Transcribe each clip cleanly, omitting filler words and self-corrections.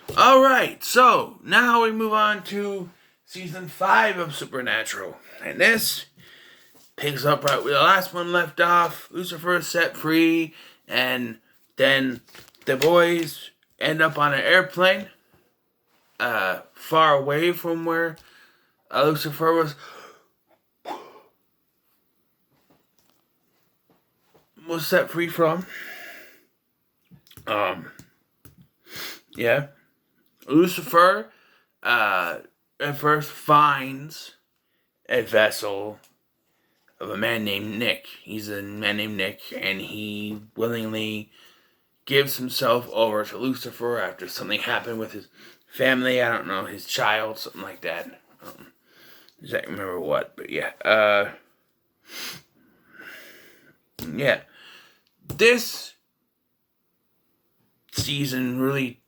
Alright, so now we move on to season 5 of Supernatural. And this picks up right where the last one left off. Lucifer is set free, and then the boys end up on an airplane far away from where Lucifer was set free from. Yeah. Lucifer at first finds a vessel of a man named Nick. He's a man named Nick, and he willingly gives himself over to Lucifer after something happened with his family. I don't know, his child, something like that. I don't exactly remember what, but yeah. Yeah. This season really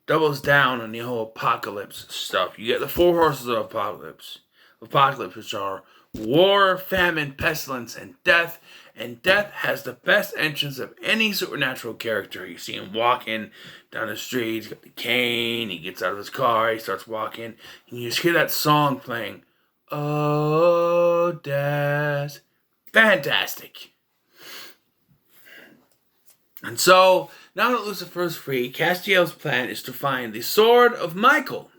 doubles down on the whole apocalypse stuff. You get the 4 horses of apocalypse. Apocalypse, which are war, famine, pestilence, and death. And death has the best entrance of any supernatural character. You see him walking down the street, he's got the cane, he gets out of his car, he starts walking, and you just hear that song playing. Oh, death. Fantastic. And so, now that Lucifer is free, Castiel's plan is to find the Sword of Michael,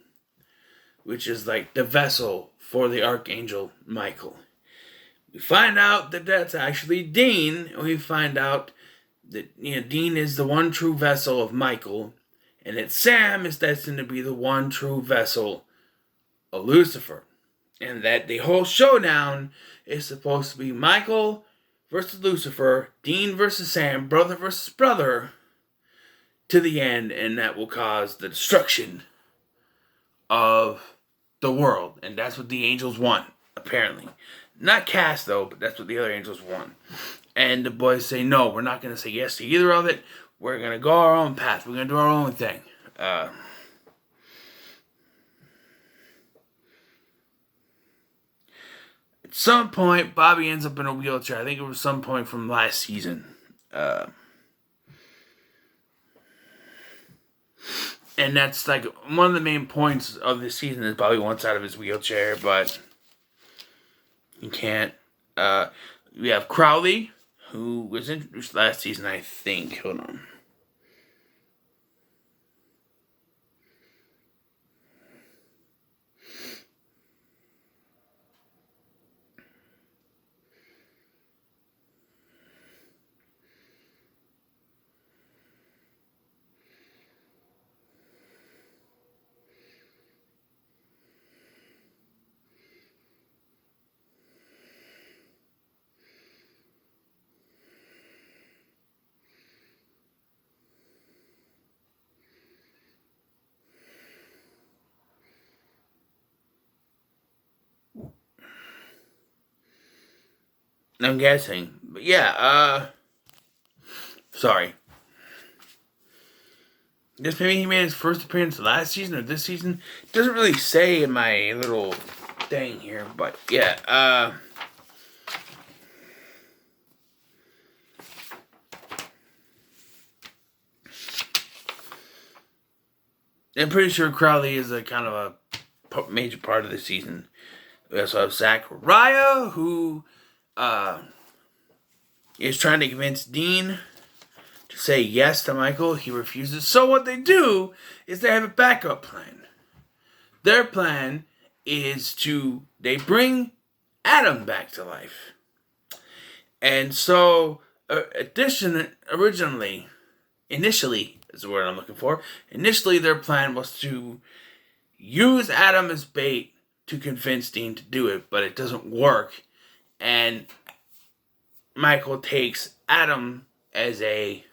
which is like the vessel for the Archangel Michael. We find out that that's actually Dean, and we find out that Dean is the one true vessel of Michael, and that Sam is destined to be the one true vessel of Lucifer. And that the whole showdown is supposed to be Michael versus Lucifer, Dean versus Sam, brother versus brother, to the end, and that will cause the destruction of the world. And that's what the angels want, apparently. Not Cass, though, but that's what the other angels want. And the boys say, no, we're not going to say yes to either of it. We're going to go our own path. We're going to do our own thing. At some point, Bobby ends up in a wheelchair. I think it was some point from last season. And that's like one of the main points of this season is Bobby wants out of his wheelchair, but he can't. We have Crowley, who was introduced last season, I think. Hold on. I'm guessing. But yeah, sorry. Just maybe he made his first appearance last season or this season. It doesn't really say in my little thing here, but yeah, I'm pretty sure Crowley is a kind of a major part of the season. We also have Zachariah, who is trying to convince Dean to say yes to Michael. He refuses. So what they do is they have a backup plan. Their plan is they bring Adam back to life. And so, initially, is the word I'm looking for. Initially, their plan was to use Adam as bait to convince Dean to do it, but it doesn't work. And Michael takes Adam as a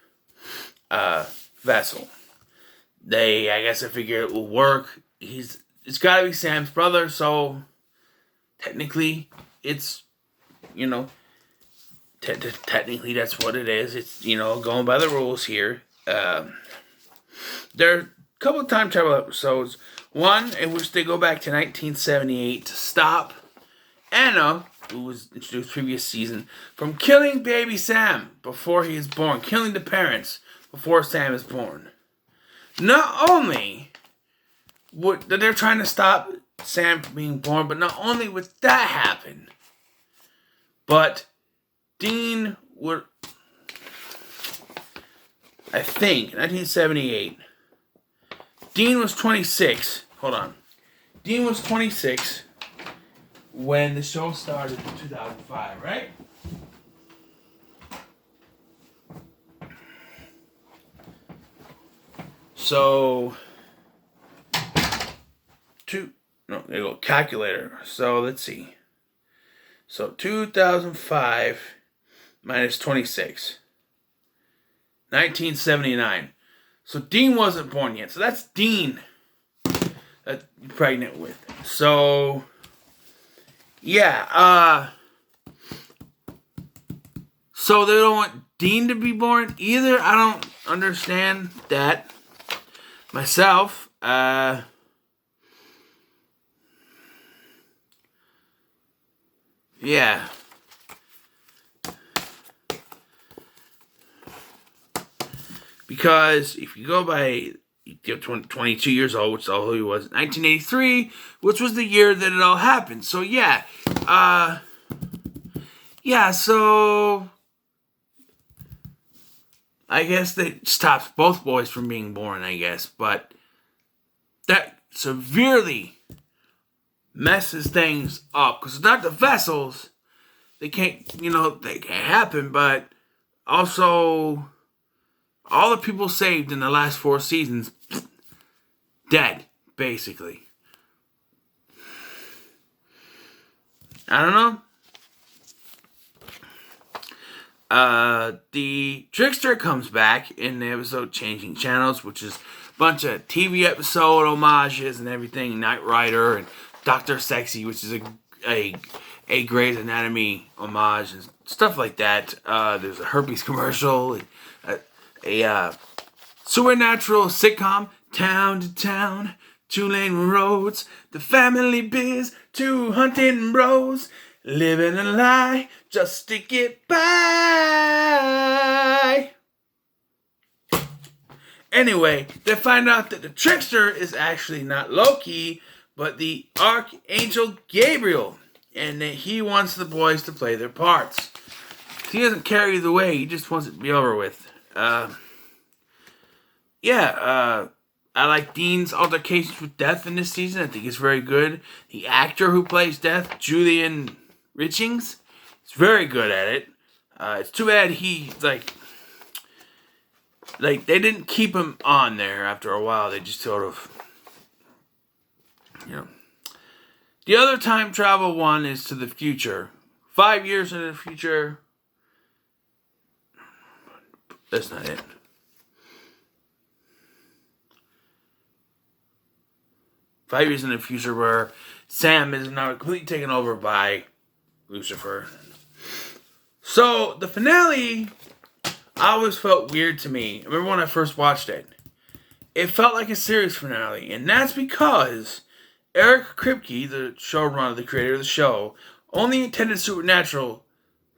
vessel. I guess I figure it will work. It's got to be Sam's brother, so technically, it's technically that's what it is. It's going by the rules here. There are a couple of time travel episodes. One in which they go back to 1978 to stop Anna, who was introduced previous season, from killing baby Sam before he is born, killing the parents. before Sam is born. Not only that they're trying to stop Sam from being born, but not only would that happen, but Dean would, I think, 1978, Dean was 26. Hold on. Dean was 26 when the show started in 2005, right? So, there you go, calculator. So, let's see. So, 2005 minus 26. 1979. So, Dean wasn't born yet. So, that's Dean that you're pregnant with. So, yeah. So, they don't want Dean to be born either. I don't understand that myself. Yeah. Because if you go by 22 years old, which is all he was, 1983, which was the year that it all happened. So yeah. So I guess that stops both boys from being born, I guess. But that severely messes things up. Because without the vessels, they can't happen. But also, all the people saved in the last 4 seasons, dead, basically. I don't know. The Trickster comes back in the episode Changing Channels, which is a bunch of TV episode homages and everything. Knight Rider and Dr. Sexy, which is a Grey's Anatomy homage and stuff like that. There's a herpes commercial and a supernatural sitcom, Town to Town, 2-lane roads, the family biz, 2 hunting bros, living a lie just to get by. Anyway, they find out that the Trickster is actually not Loki, but the Archangel Gabriel, and that he wants the boys to play their parts. He doesn't care either way, he just wants it to be over with. I like Dean's altercations with Death in this season. I think it's very good. The actor who plays Death, Julian Richings, is very good at it. It's too bad he, they didn't keep him on there after a while. They just sort of, The other time travel one is to the future. 5 years in the future. That's not it. 5 years in the future where Sam is now completely taken over by Lucifer. So, the finale always felt weird to me. I remember when I first watched it. It felt like a series finale. And that's because Eric Kripke, the showrunner, the creator of the show, only intended Supernatural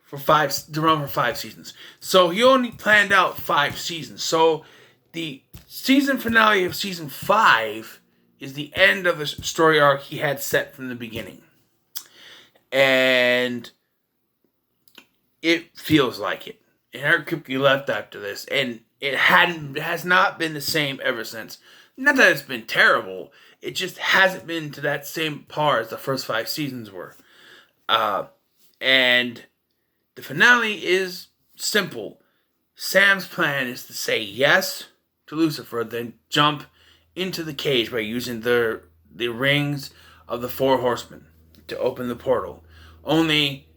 to run for 5 seasons. So, he only planned out 5 seasons. So, the season finale of season 5 is the end of the story arc he had set from the beginning. And it feels like it. And Eric Kripke left after this, and it has not been the same ever since. Not that it's been terrible, it just hasn't been to that same par as the first 5 seasons were. And the finale is simple. Sam's plan is to say yes to Lucifer, then jump into the cage by using the rings of the 4 horsemen to open the portal. Only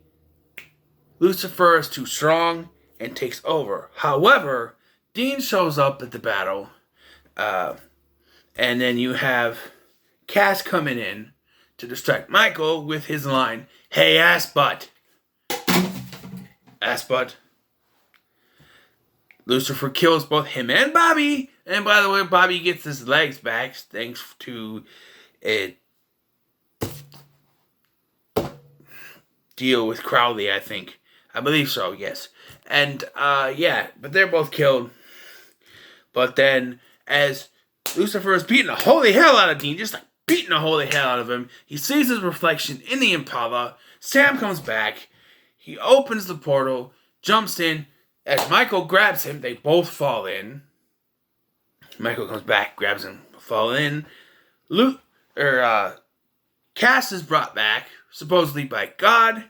Lucifer is too strong and takes over. However, Dean shows up at the battle, and then you have Cass coming in to distract Michael with his line, "Hey, ass butt." Ass butt. Lucifer kills both him and Bobby. And by the way, Bobby gets his legs back thanks to a deal with Crowley, I think. I believe so, yes. And, but they're both killed. But then, as Lucifer is beating the holy hell out of Dean, just like beating the holy hell out of him, he sees his reflection in the Impala. Sam comes back. He opens the portal, jumps in. As Michael grabs him, they both fall in. Michael comes back, grabs him, fall in. Cass is brought back, supposedly by God.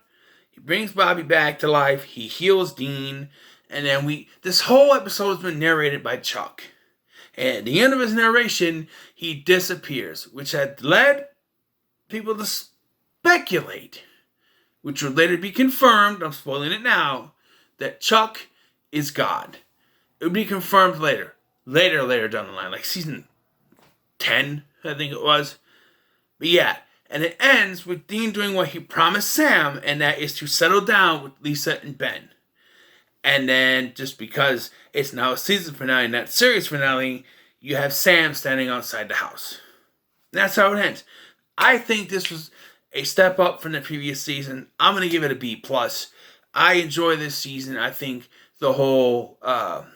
He brings Bobby back to life. He heals Dean. And then this whole episode has been narrated by Chuck. And at the end of his narration, he disappears, which had led people to speculate, which would later be confirmed, I'm spoiling it now, that Chuck is God. It would be confirmed later down the line, like season 10, I think it was. But yeah, and it ends with Dean doing what he promised Sam, and that is to settle down with Lisa and Ben. And then, just because it's now a season finale, not series finale, you have Sam standing outside the house. And that's how it ends. I think this was a step up from the previous season. I'm going to give it a B+. I enjoy this season. I think the whole Four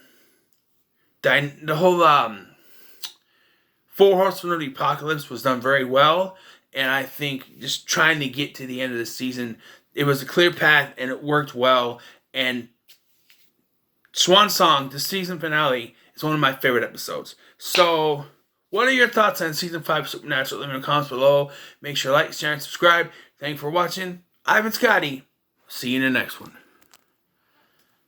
Horsemen of the Apocalypse was done very well. And I think just trying to get to the end of the season, it was a clear path and it worked well. And Swan Song, the season finale, is one of my favorite episodes. So, what are your thoughts on Season 5 Supernatural? Leave me in the comments below. Make sure to like, share, and subscribe. Thank you for watching. I've been Scotty. See you in the next one.